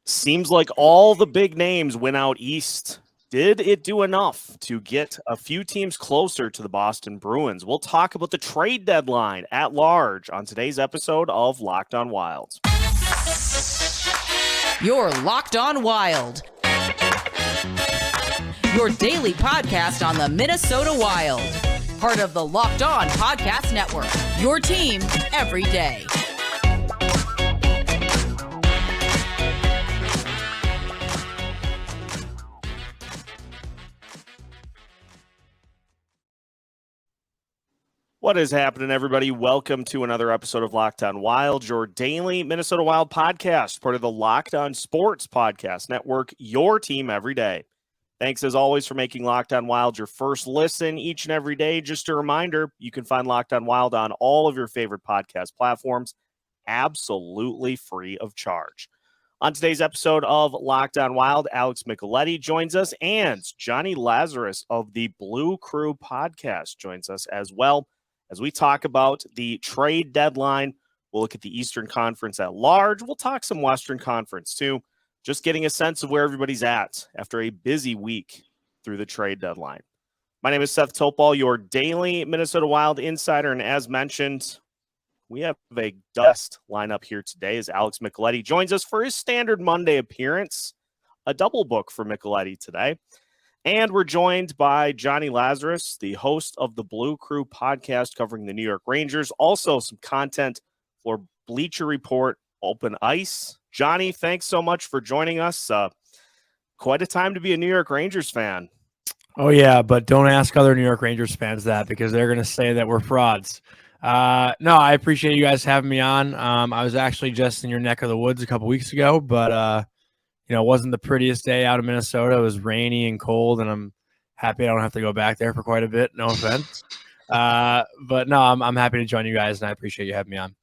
Seems like all the big names went out east. Did it do enough to get a few teams closer to the Boston Bruins? We'll talk about the trade deadline at large on today's episode of Locked On Wild. You're Locked On Wild, your daily podcast on the Minnesota Wild. Part of the Locked On Podcast Network, your team every day. What is happening, everybody? Welcome to another episode of Locked On Wild, your daily Minnesota Wild podcast, part of the Locked On Sports Podcast Network, your team every day. Thanks, as always, for making Locked On Wild your first listen each and every day. Just a reminder, you can find Locked On Wild on all of your favorite podcast platforms, absolutely free of charge. On today's episode of Locked On Wild, Alex Micheletti joins us, and Jonny Lazarus of the Blue Crew podcast joins us as well. As we talk about the trade deadline, we'll look at the Eastern Conference at large. We'll talk some Western Conference too, just getting a sense of where everybody's at after a busy week through the trade deadline. My name is Seth Topal, your daily Minnesota Wild insider, and as mentioned, we have a guest lineup here today as Alex Micheletti joins us for his standard Monday appearance, a double book for Micheletti today. And we're joined by Jonny Lazarus, the host of the Blue Crew podcast covering the New York Rangers. Also some content for Bleacher Report Open Ice. Jonny, thanks so much for joining us. Quite a time to be a New York Rangers fan. Oh, yeah, but don't ask other New York Rangers fans that because they're going to say that we're frauds. No, I appreciate you guys having me on. I was actually just in your neck of the woods a couple weeks ago, but it wasn't the prettiest day out of Minnesota. It was rainy and cold, and I'm happy I don't have to go back there for quite a bit. No offense. But no, I'm happy to join you guys, and I appreciate you having me on.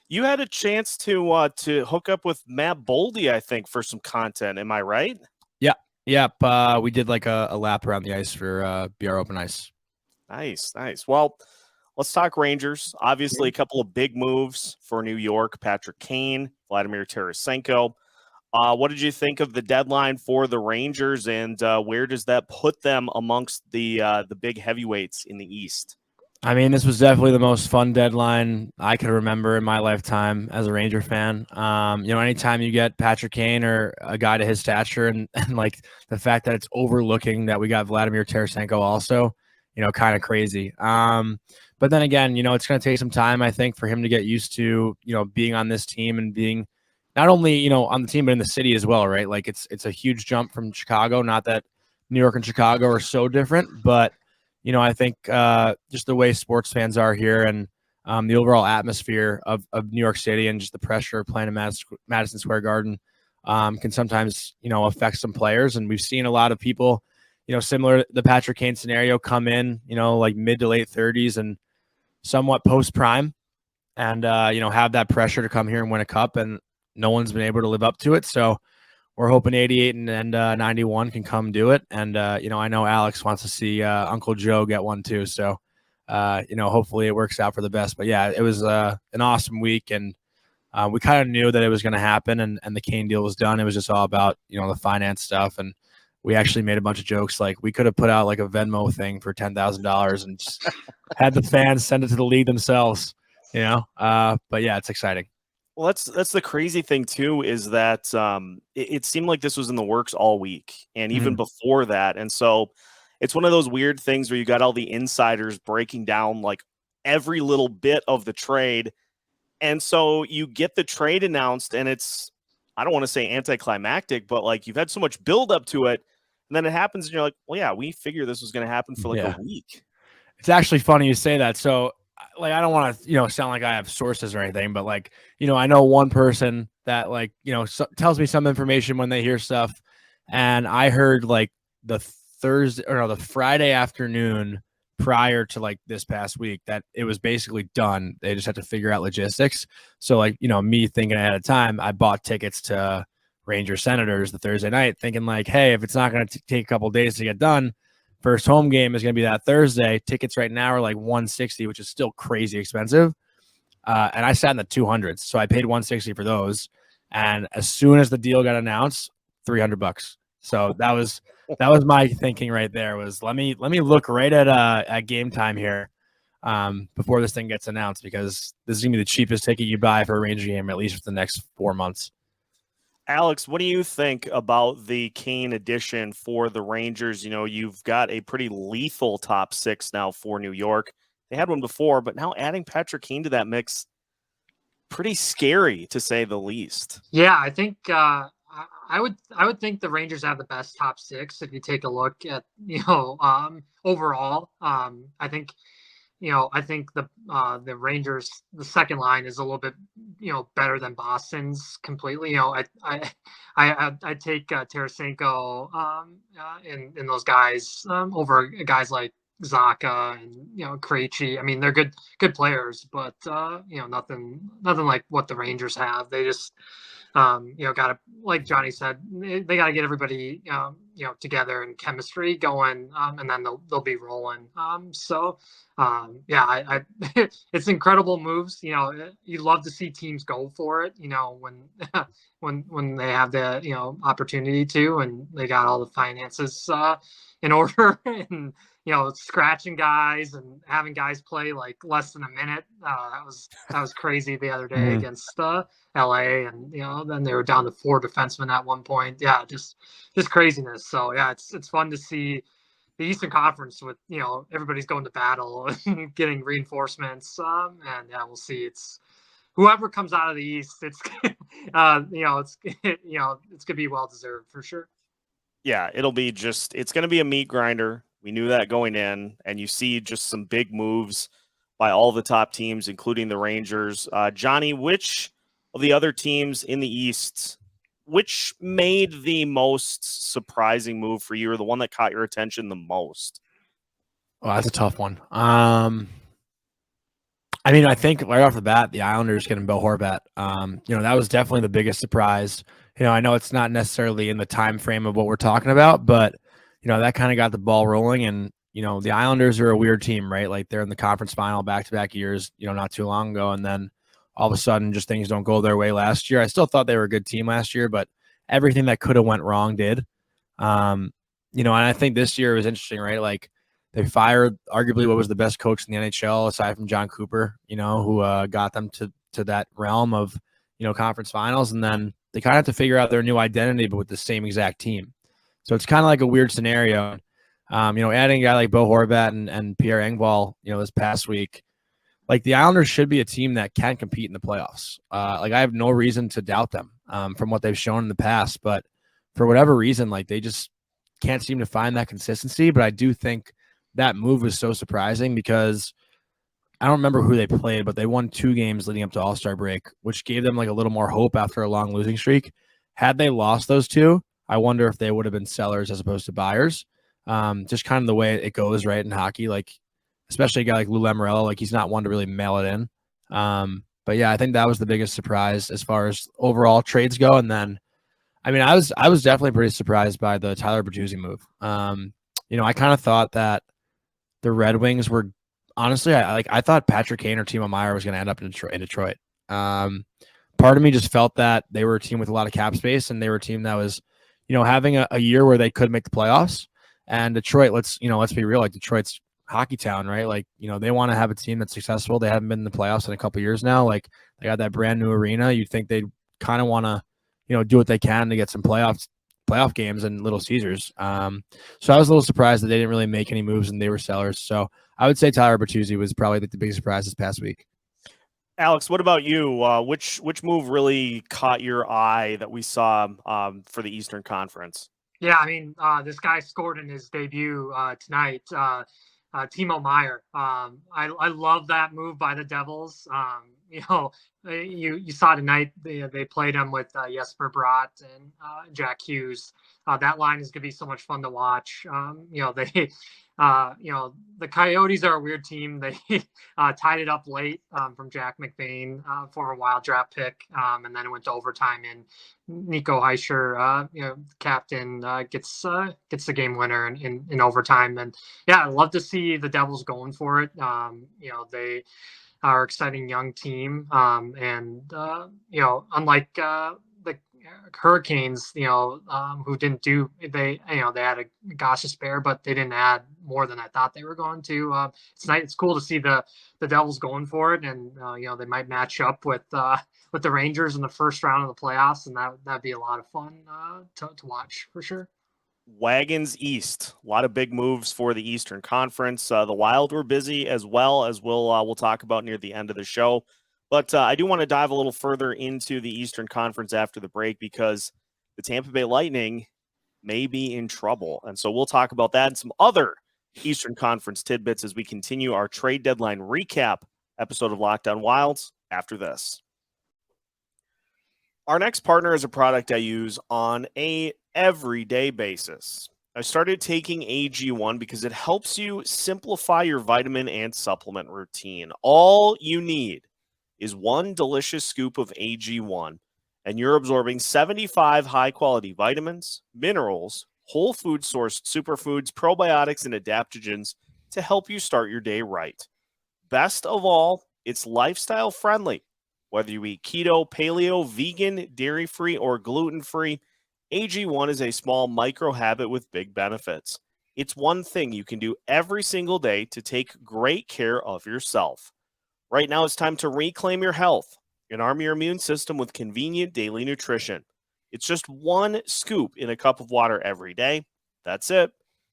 You had a chance to hook up with Matt Boldy, I think, for some content. Am I right? Yep. We did like a lap around the ice for BR Open Ice. Nice. Well, let's talk Rangers. Obviously, a couple of big moves for New York. Patrick Kane, Vladimir Tarasenko. What did you think of the deadline for the Rangers, and where does that put them amongst the big heavyweights in the East? I mean, this was definitely the most fun deadline I could remember in my lifetime as a Ranger fan. Anytime you get Patrick Kane or a guy to his stature, and like the fact that it's overlooking that we got Vladimir Tarasenko also, kind of crazy. But then again, it's going to take some time, I think, for him to get used to, being on this team and being not only, on the team, but in the city as well, right? Like it's a huge jump from Chicago. Not that New York and Chicago are so different, but, I think just the way sports fans are here and the overall atmosphere of New York City and just the pressure of playing in Madison Square Garden can sometimes, affect some players. And we've seen a lot of people, similar to the Patrick Kane scenario come in, like mid to late 30s and somewhat post-prime and, have that pressure to come here and win a cup. And no one's been able to live up to it. So we're hoping 88 and 91 can come do it. And, I know Alex wants to see Uncle Joe get one too. So, hopefully it works out for the best. But yeah, it was an awesome week. And we kind of knew that it was going to happen and the Kane deal was done. It was just all about, the finance stuff. And we actually made a bunch of jokes. Like we could have put out like a Venmo thing for $10,000 and just had the fans send it to the league themselves, but yeah, it's exciting. Well, that's the crazy thing, too, is that it seemed like this was in the works all week and even before that. And so it's one of those weird things where you got all the insiders breaking down like every little bit of the trade. And so you get the trade announced and it's, I don't want to say anticlimactic, but like you've had so much build up to it. And then it happens and you're like, well, yeah, we figured this was going to happen for like a week. It's actually funny you say that. So like, I don't want to, sound like I have sources or anything, but like, I know one person that like, tells me some information when they hear stuff. And I heard like the Friday afternoon prior to like this past week that it was basically done. They just had to figure out logistics. So like, me thinking ahead of time, I bought tickets to Ranger Senators the Thursday night thinking like, hey, if it's not going to take a couple of days to get done, first home game is going to be that Thursday. Tickets right now are like $160, which is still crazy expensive. And I sat in the 200s, so I paid $160 for those. And as soon as the deal got announced, $300. So that was my thinking right there. Was let me look right at game time here before this thing gets announced, because this is gonna be the cheapest ticket you buy for a Ranger game, at least for the next 4 months. Alex, what do you think about the Kane addition for the Rangers? You know, you've got a pretty lethal top six now for New York. They had one before, but now adding Patrick Kane to that mix, pretty scary to say the least. Yeah, I think I would think the Rangers have the best top six if you take a look at overall. I think the Rangers, the second line is a little bit better than Boston's completely. I take Tarasenko in those guys over guys like Zaka and Krejci. I mean, they're good players, but nothing like what the Rangers have. They just got to, like Johnny said, they got to get everybody together and chemistry going, and then they'll be rolling. I it's incredible moves. You love to see teams go for it. When they have the opportunity to, and they got all the finances in order, and scratching guys and having guys play like less than a minute. That was crazy the other day against LA, and then they were down to 4 defensemen at one point. Yeah, just craziness. So yeah, it's fun to see the Eastern Conference with everybody's going to battle and getting reinforcements. And yeah, we'll see. It's whoever comes out of the East. It's it's gonna be well deserved for sure. Yeah, it's going to be a meat grinder. We knew that going in, and you see just some big moves by all the top teams, including the Rangers. Johnny, which of the other teams in the East, which made the most surprising move for you, or the one that caught your attention the most? Well, that's a tough one. I mean, I think right off the bat, the Islanders getting Bo Horvat, that was definitely the biggest surprise. I know it's not necessarily in the time frame of what we're talking about, but that kind of got the ball rolling. And the Islanders are a weird team, right? Like, they're in the conference final back-to-back years, not too long ago, and then all of a sudden just things don't go their way last year. I still thought they were a good team last year, but everything that could have went wrong did. And I think this year was interesting, right? Like, they fired arguably what was the best coach in the NHL aside from John Cooper, who got them to that realm of, conference finals. And then they kind of have to figure out their new identity, but with the same exact team. So it's kind of like a weird scenario. Adding a guy like Bo Horvat and Pierre Engvall, this past week, like, the Islanders should be a team that can compete in the playoffs. I have no reason to doubt them from what they've shown in the past, but for whatever reason, like, they just can't seem to find that consistency. But I do think that move was so surprising because I don't remember who they played, but they won 2 games leading up to All-Star break, which gave them like a little more hope after a long losing streak. Had they lost those 2, I wonder if they would have been sellers as opposed to buyers. Just kind of the way it goes, right, in hockey. Like, especially a guy like Lou Lamoriello, like, he's not one to really mail it in. But yeah, I think that was the biggest surprise as far as overall trades go. And then, I mean, I was definitely pretty surprised by the Tyler Bertuzzi move. I kind of thought that the Red Wings were, honestly, I thought Patrick Kane or Timo Meier was going to end up in Detroit. Part of me just felt that they were a team with a lot of cap space, and they were a team that was, having a year where they could make the playoffs. And Detroit, let's be real, like, Detroit's hockey town, right? Like, they want to have a team that's successful. They haven't been in the playoffs in a couple of years now. Like, they got that brand new arena. You'd think they'd kind of want to, do what they can to get some playoff games in Little Caesars. So I was a little surprised that they didn't really make any moves and they were sellers. So I would say Tyler Bertuzzi was probably the biggest surprise this past week. Alex, what about you? Which move really caught your eye that we saw for the Eastern Conference? Yeah, I mean, this guy scored in his debut tonight. Timo Meier. I love that move by the Devils. You saw tonight they played him with Jesper Bratt and Jack Hughes. That line is gonna be so much fun to watch. The Coyotes are a weird team. They tied it up late from Jack McBain, former Wild draft pick, and then it went to overtime. And Nico Hischier, captain, gets the game winner in overtime. And yeah, I love to see the Devils going for it. They are an exciting young team, and unlike the Hurricanes, who didn't do they had a gosh to spare, but they didn't add more than I thought they were going to. It's nice. It's cool to see the Devils going for it, and they might match up with the Rangers in the first round of the playoffs, and that'd be a lot of fun to watch for sure. Wagons East, a lot of big moves for the Eastern Conference. The Wild were busy as well, as we'll talk about near the end of the show. But I do want to dive a little further into the Eastern Conference after the break, because the Tampa Bay Lightning may be in trouble. And so we'll talk about that and some other Eastern Conference tidbits as we continue our trade deadline recap episode of Locked On Wilds after this. Our next partner is a product I use on a everyday basis. I started taking AG1 because it helps you simplify your vitamin and supplement routine. All you need is one delicious scoop of AG1, and you're absorbing 75 high-quality vitamins, minerals, whole food sourced superfoods, probiotics, and adaptogens to help you start your day right. Best of all, it's lifestyle friendly. Whether you eat keto, paleo, vegan, dairy-free, or gluten-free, AG1 is a small micro habit with big benefits. It's one thing you can do every single day to take great care of yourself. Right now, it's time to reclaim your health and arm your immune system with convenient daily nutrition. It's just one scoop in a cup of water every day. That's it.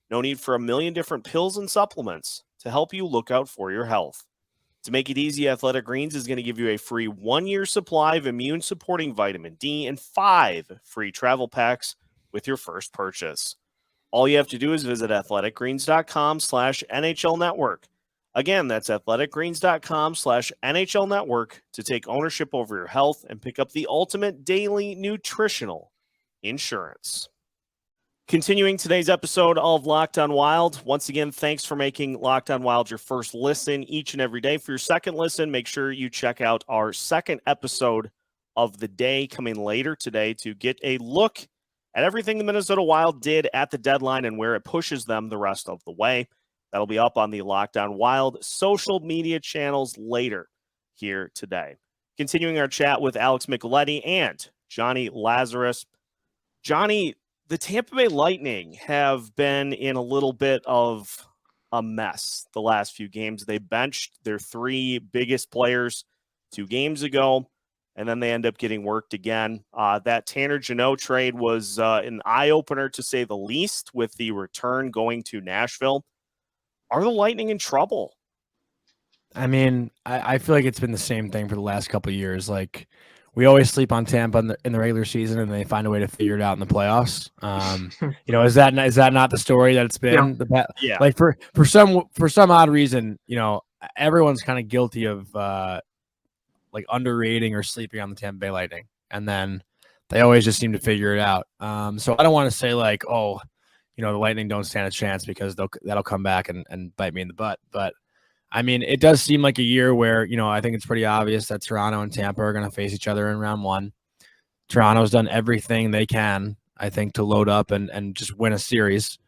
No need for a million different pills and supplements to help you look out for your health. To make it easy, Athletic Greens is going to give you a free 1-year supply of immune-supporting vitamin D and 5 free travel packs with your first purchase. All you have to do is visit athleticgreens.com/NHL Network. Again, that's athleticgreens.com/NHL Network to take ownership over your health and pick up the ultimate daily nutritional insurance. Continuing today's episode of Locked On Wild. Once again, thanks for making Locked On Wild your first listen each and every day. For your second listen, make sure you check out our second episode of the day coming later today to get a look at everything the Minnesota Wild did at the deadline and where it pushes them the rest of the way. That'll be up on the Locked On Wild social media channels later here today. Continuing our chat with Alex Micheletti and Jonny Lazarus. Johnny, the Tampa Bay Lightning have been in a little bit of a mess the last few games. They benched their 3 biggest players 2 games ago, and then they end up getting worked again. That Tanner Jeannot trade was an eye-opener, to say the least, with the return going to Nashville. Are the Lightning in trouble? I mean, I feel like it's been the same thing for the last couple of years. Like, we always sleep on Tampa in the regular season, and they find a way to figure it out in the playoffs. Is that not the story that it's been? Yeah. Like for some odd reason, everyone's kind of guilty of like underrating or sleeping on the Tampa Bay Lightning, and then they always just seem to figure it out. So I don't want to say like, the Lightning don't stand a chance, because that'll come back and bite me in the butt, but. I mean, it does seem like a year where, I think it's pretty obvious that Toronto and Tampa are going to face each other in round 1. Toronto's done everything they can, I think, to load up and just win a series.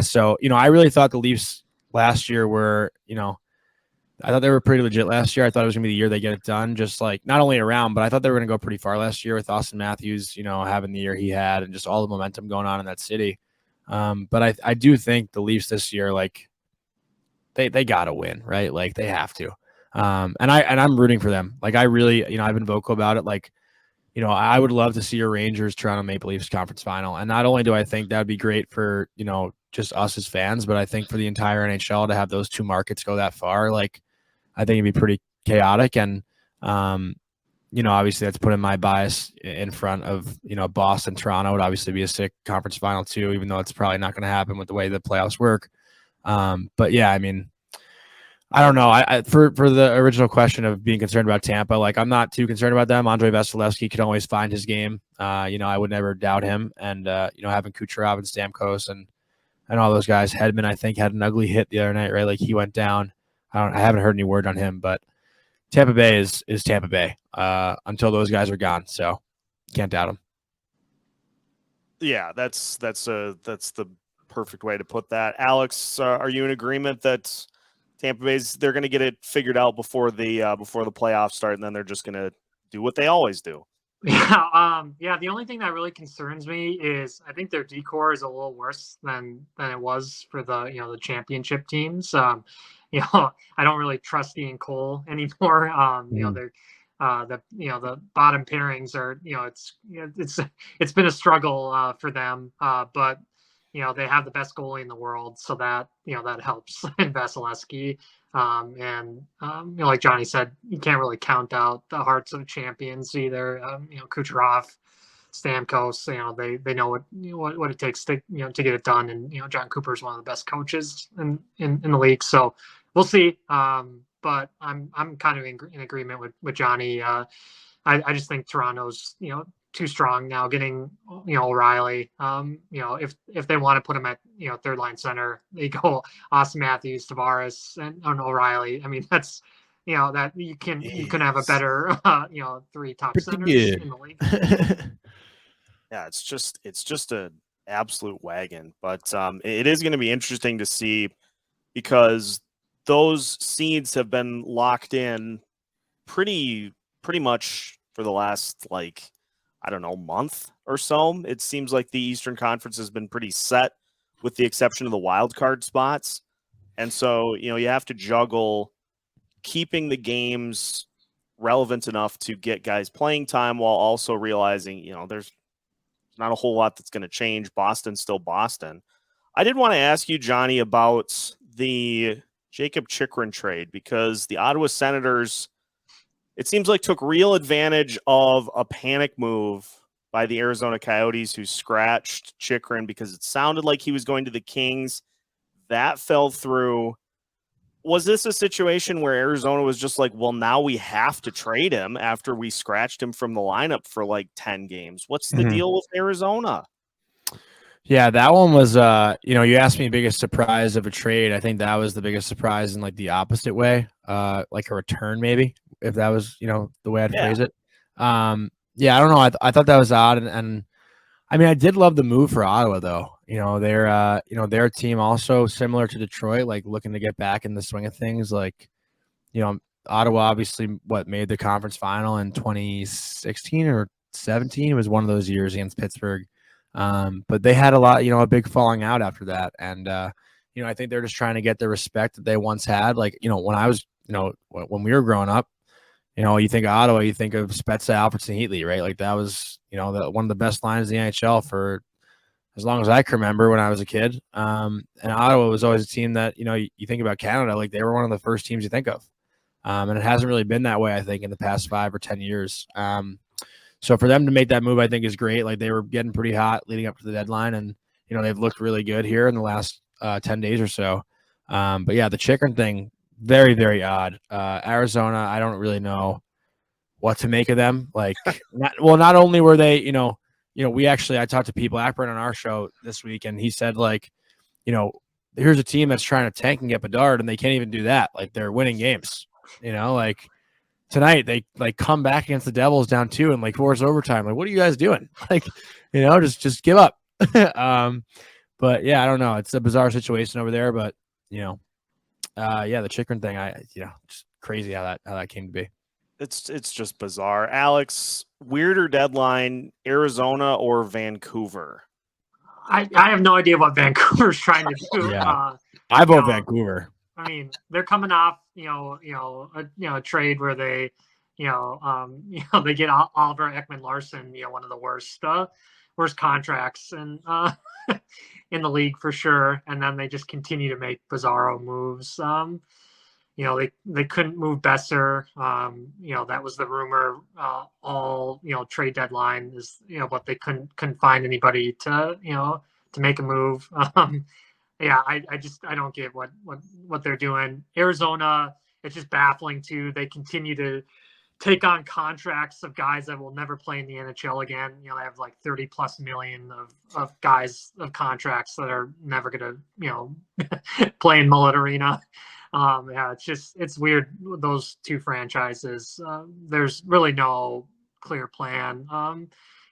So, I really thought the Leafs last year were, I thought they were pretty legit last year. I thought it was going to be the year they get it done, just like not only around, but I thought they were going to go pretty far last year with Austin Matthews, having the year he had and just all the momentum going on in that city. But I do think the Leafs this year, like, they got to win, right? Like, they have to. And I'm rooting for them. Like, I really, I've been vocal about it. Like, I would love to see a Rangers Toronto Maple Leafs conference final. And not only do I think that'd be great for, just us as fans, but I think for the entire NHL to have those 2 markets go that far, like, I think it'd be pretty chaotic. And, obviously that's putting my bias in front of, Boston, Toronto would obviously be a sick conference final too, even though it's probably not going to happen with the way the playoffs work. But yeah, I mean, I don't know. For the original question of being concerned about Tampa, like, I'm not too concerned about them. Andrei Vasilevsky can always find his game. I would never doubt him. And, having Kucherov and Stamkos and all those guys, Hedman, I think, had an ugly hit the other night, right? Like, he went down. I haven't heard any word on him, but Tampa Bay is Tampa Bay until those guys are gone. So can't doubt them. Yeah, that's the perfect way to put that. Alex, are you in agreement that Tampa Bay's, they're going to get it figured out before the playoffs start, and then they're just going to do what they always do? Yeah. The only thing that really concerns me is I think their decor is a little worse than it was for the championship teams. I don't really trust Ian Cole anymore. They're the bottom pairings are it's been a struggle for them. But they have the best goalie in the world, so that helps in Vasilevsky. Like Johnny said, you can't really count out the hearts of champions either. Kucherov, Stamkos, they know what it takes to to get it done, and John Cooper is one of the best coaches in the league. So we'll see. But I'm kind of in agreement with Johnny. I just think Toronto's too strong now. Getting O'Reilly. If they want to put him at third line center, they go Austin Matthews, Tavares, and O'Reilly. I mean that's that you can have a better three top centers in the league. Yeah, it's just an absolute wagon. But it is going to be interesting to see because those seeds have been locked in pretty much for the last month or so. It seems like the Eastern Conference has been pretty set with the exception of the wild card spots. And so, you have to juggle keeping the games relevant enough to get guys playing time while also realizing, there's not a whole lot that's going to change. Boston's still Boston. I did want to ask you, Johnny, about the Jacob Chychrun trade because the Ottawa Senators, it seems like, took real advantage of a panic move by the Arizona Coyotes who scratched Chychrun because it sounded like he was going to the Kings. That fell through. Was this a situation where Arizona was just like, well, now we have to trade him after we scratched him from the lineup for 10 games? What's the deal with Arizona? Yeah, that one was, you asked me biggest surprise of a trade. I think that was the biggest surprise in the opposite way, like a return maybe, if that was, the way I'd phrase it. Yeah, I don't know. I thought that was odd. And I mean, I did love the move for Ottawa though. Their team also similar to Detroit, looking to get back in the swing of things. Ottawa obviously made the conference final in 2016 or 17. It was one of those years against Pittsburgh. But they had a big falling out after that. And, I think they're just trying to get the respect that they once had. When I was, when we were growing up, you think of Ottawa, you think of Spezza, Alfredson, Heatley, right? That was, one of the best lines in the NHL for as long as I can remember when I was a kid. And Ottawa was always a team that, you think about Canada, they were one of the first teams you think of. And it hasn't really been that way, I think, in the past 5 or 10 years. So for them to make that move, I think is great. They were getting pretty hot leading up to the deadline, and they've looked really good here in the last 10 days or so. But yeah, the Chychrun thing, very, very odd. Arizona, I don't really know what to make of them. Not only were they, I talked to people Akron on our show this week, and he said here's a team that's trying to tank and get Bedard, and they can't even do that. They're winning games. Tonight they come back against the Devils down 2 and force overtime. What are you guys doing? Just give up. But yeah, I don't know. It's a bizarre situation over there, but the Chychrun thing, just crazy how that came to be. It's just bizarre. Alex, weirder deadline, Arizona or Vancouver? I have no idea what Vancouver's trying to do. Yeah. I vote Vancouver. I mean, they're coming off, a trade where they, they get Oliver Ekman-Larsson, one of the worst contracts in the league for sure, and then they just continue to make bizarro moves. They couldn't move Besser. That was the rumor all trade deadline is but they couldn't find anybody to make a move. I don't get what they're doing. Arizona, it's just baffling too. They continue to take on contracts of guys that will never play in the NHL again. They have $30+ million of guys of contracts that are never going to play in Mullet Arena. It's weird with those two franchises. There's really no clear plan.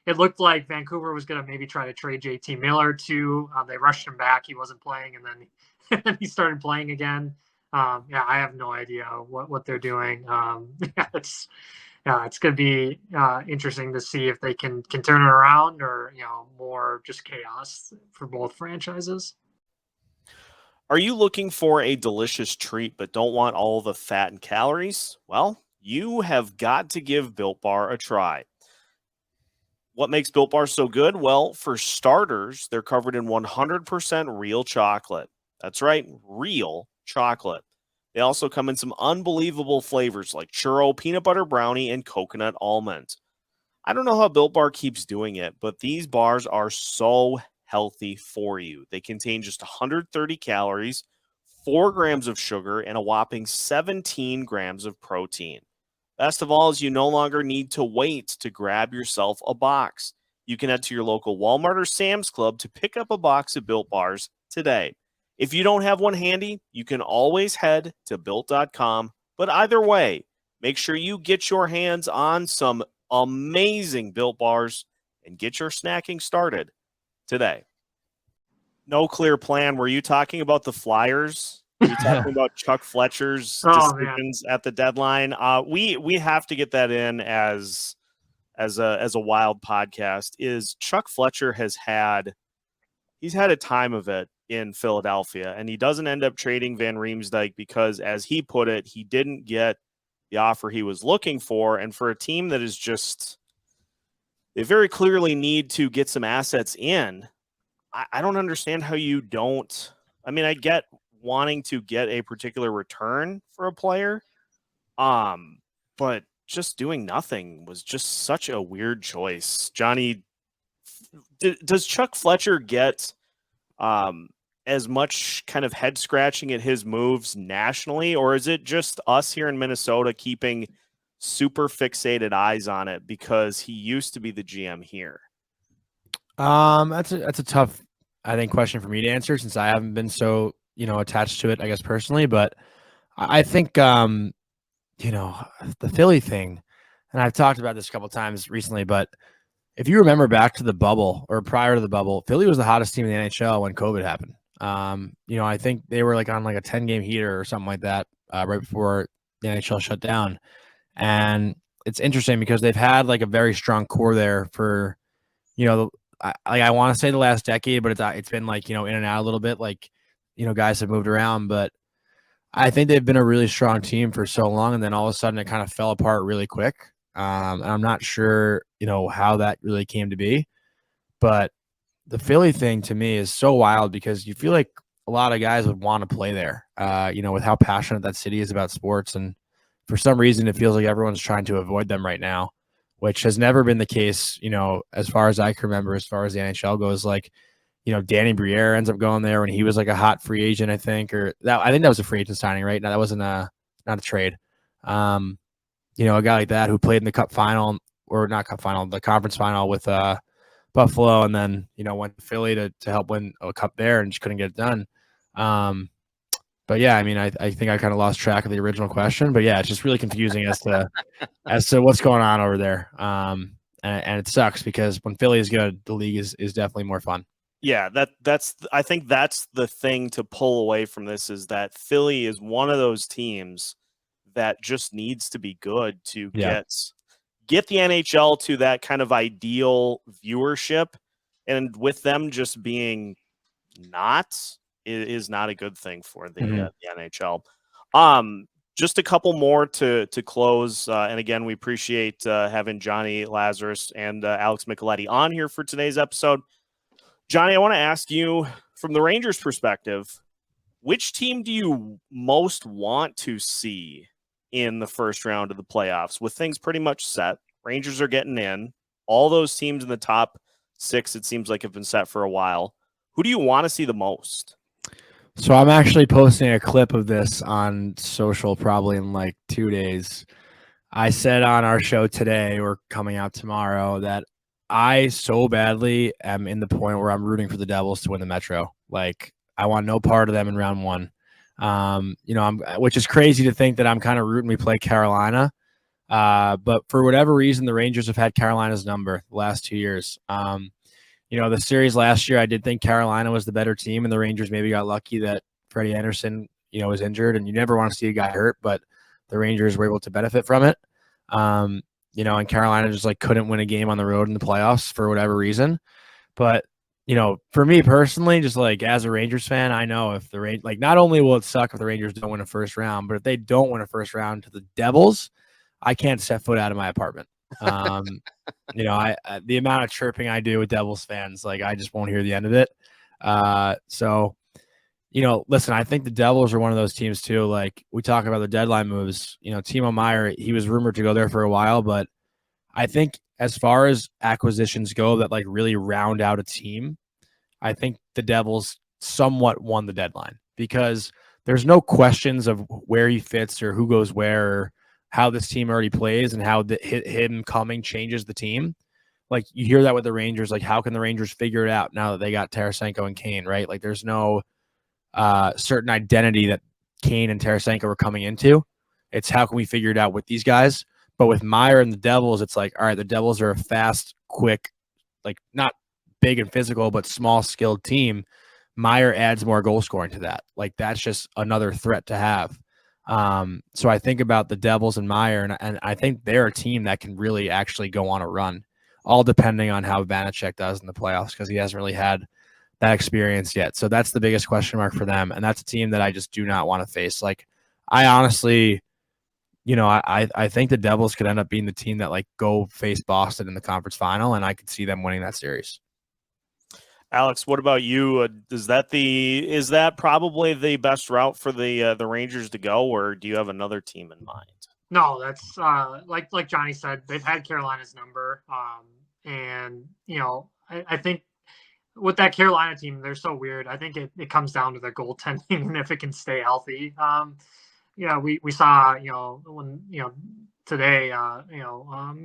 It looked like Vancouver was going to maybe try to trade JT Miller too. They rushed him back. He wasn't playing, and then he started playing again. I have no idea what they're doing. it's going to be interesting to see if they can turn it around, or more just chaos for both franchises. Are you looking for a delicious treat but don't want all the fat and calories? Well, you have got to give Built Bar a try. What makes Built Bar so good? Well, for starters, they're covered in 100% real chocolate. That's right, real chocolate. They also come in some unbelievable flavors like churro, peanut butter brownie, and coconut almond. I don't know how Built Bar keeps doing it, but these bars are so healthy for you. They contain just 130 calories, 4 grams of sugar, and a whopping 17 grams of protein. Best of all is you no longer need to wait to grab yourself a box. You can head to your local Walmart or Sam's Club to pick up a box of Built Bars today. If you don't have one handy, you can always head to Built.com. But either way, make sure you get your hands on some amazing Built Bars and get your snacking started today. No clear plan. Were you talking about the Flyers? Were you talking about Chuck Fletcher's decisions at the deadline? We have to get that in as a Wild podcast. Is Chuck Fletcher he's had a time of it in Philadelphia, and he doesn't end up trading Van Riemsdyk because, as he put it, he didn't get the offer he was looking for. And for a team that is just, they very clearly need to get some assets in. I don't understand how you don't. I mean, I get wanting to get a particular return for a player, but just doing nothing was just such a weird choice. Johnny, does Chuck Fletcher get as much kind of head scratching at his moves nationally, or is it just us here in Minnesota keeping super fixated eyes on it because he used to be the GM here? That's a tough, I think, question for me to answer since I haven't been so, attached to it, I guess, personally. But I think, the Philly thing, and I've talked about this a couple of times recently, but if you remember back to the bubble or prior to the bubble, Philly was the hottest team in the NHL when COVID happened. I think they were on a 10-game heater or something like that right before the NHL shut down. And it's interesting because they've had a very strong core there for, I want to say the last decade, but it's been in and out a little bit. Guys have moved around, but I think they've been a really strong team for so long, and then all of a sudden it kind of fell apart really quick. And I'm not sure, how that really came to be, but the Philly thing to me is so wild because you feel like a lot of guys would want to play there, with how passionate that city is about sports. And for some reason, it feels like everyone's trying to avoid them right now, which has never been the case, as far as I can remember, as far as the NHL goes. Danny Briere ends up going there when he was a hot free agent, I think, I think that was a free agent signing, right? No, that wasn't not a trade. A guy like that who played in the cup final, or not cup final, the conference final with Buffalo, and then, went to Philly to help win a cup there and just couldn't get it done. But yeah, I mean, I think I kind of lost track of the original question, but yeah, it's just really confusing as to what's going on over there. And it sucks because when Philly is good, the league is definitely more fun. Yeah, I think that's the thing to pull away from this, is that Philly is one of those teams that just needs to be good to get the NHL to that kind of ideal viewership, and with them just being not is not a good thing for the NHL. Just a couple more to close, and again, we appreciate having Jonny Lazarus and Alex Micheletti on here for today's episode. Johnny, I want to ask you, from the Rangers' perspective, which team do you most want to see in the first round of the playoffs? With things pretty much set, Rangers are getting in. All those teams in the top 6, it seems like, have been set for a while. Who do you want to see the most? So I'm actually posting a clip of this on social probably in 2 days. I said on our show today, or coming out tomorrow, that I so badly am in the point where I'm rooting for the Devils to win the Metro. I want no part of them in round 1. Which is crazy to think that I'm kind of rooting we play Carolina. But for whatever reason, the Rangers have had Carolina's number the last 2 years. The series last year, I did think Carolina was the better team, and the Rangers maybe got lucky that Freddie Anderson, was injured, and you never want to see a guy hurt, but the Rangers were able to benefit from it. and Carolina just like couldn't win a game on the road in the playoffs for whatever reason. But, for me personally, just like as a Rangers fan, I know if the like not only will it suck if the Rangers don't win a first round, but if they don't win a first round to the Devils, I can't set foot out of my apartment. I the amount of chirping I do with Devils fans, like I just won't hear the end of it. So, listen, I think the Devils are one of those teams too. Like we talk about the deadline moves, Timo Meier, he was rumored to go there for a while, but I think as far as acquisitions go that like really round out a team, I think the Devils somewhat won the deadline because there's no questions of where he fits or who goes where or how this team already plays and how him coming changes the team. Like you hear that with the Rangers, like how can the Rangers figure it out now that they got Tarasenko and Kane, right? Like there's no certain identity that Kane and Tarasenko were coming into. It's how can we figure it out with these guys? But with Meier and the Devils, it's like, all right, the Devils are a fast, quick, like not big and physical, but small, skilled team. Meier adds more goal scoring to that. Like that's just another threat to have. So I think about the Devils and Meier, and I think they're a team that can really actually go on a run, all depending on how Vanacek does in the playoffs because he hasn't really had that experience yet. So that's the biggest question mark for them, and that's a team that I just do not want to face. Like I honestly, I think the Devils could end up being the team that like go face Boston in the conference final, and I could see them winning that series. Alex, what about you? Is that probably the best route for the Rangers to go, or do you have another team in mind? No, that's like Johnny said, they've had Carolina's number, and I think with that Carolina team, they're so weird. I think it comes down to their goaltending and if it can stay healthy. We saw when today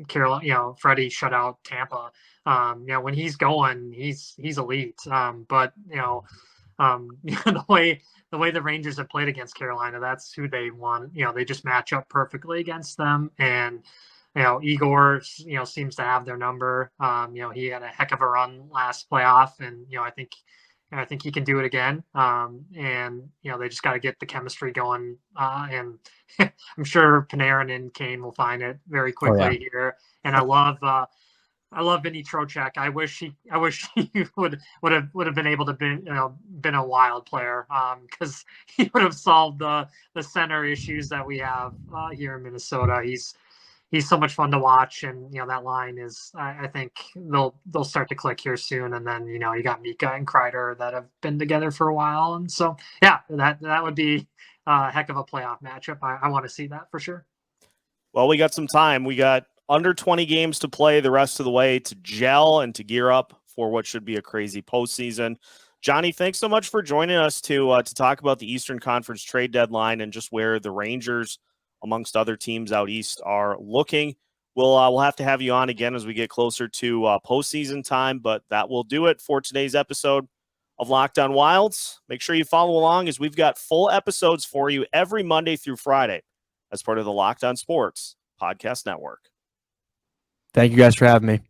Kirill Freddie shut out Tampa. When he's going, he's elite. But the way the Rangers have played against Carolina, that's who they want. They just match up perfectly against them. And Igor seems to have their number. He had a heck of a run last playoff, and I think he can do it again. And they just got to get the chemistry going. And I'm sure Panarin and Kane will find it very quickly here. And I love Vinny Trocheck. I wish he would have been able to been a Wild player because he would have solved the center issues that we have here in Minnesota. He's so much fun to watch, and that line is. I think they'll start to click here soon, and then you got Mika and Kreider that have been together for a while, and so yeah, that would be a heck of a playoff matchup. I want to see that for sure. Well, we got some time. We got under 20 games to play the rest of the way to gel and to gear up for what should be a crazy postseason. Johnny, thanks so much for joining us to talk about the Eastern Conference trade deadline and just where the Rangers, amongst other teams out east, are looking. We'll have to have you on again as we get closer to postseason time, but that will do it for today's episode of Locked On Wilds. Make sure you follow along as we've got full episodes for you every Monday through Friday as part of the Locked On Sports Podcast Network. Thank you guys for having me.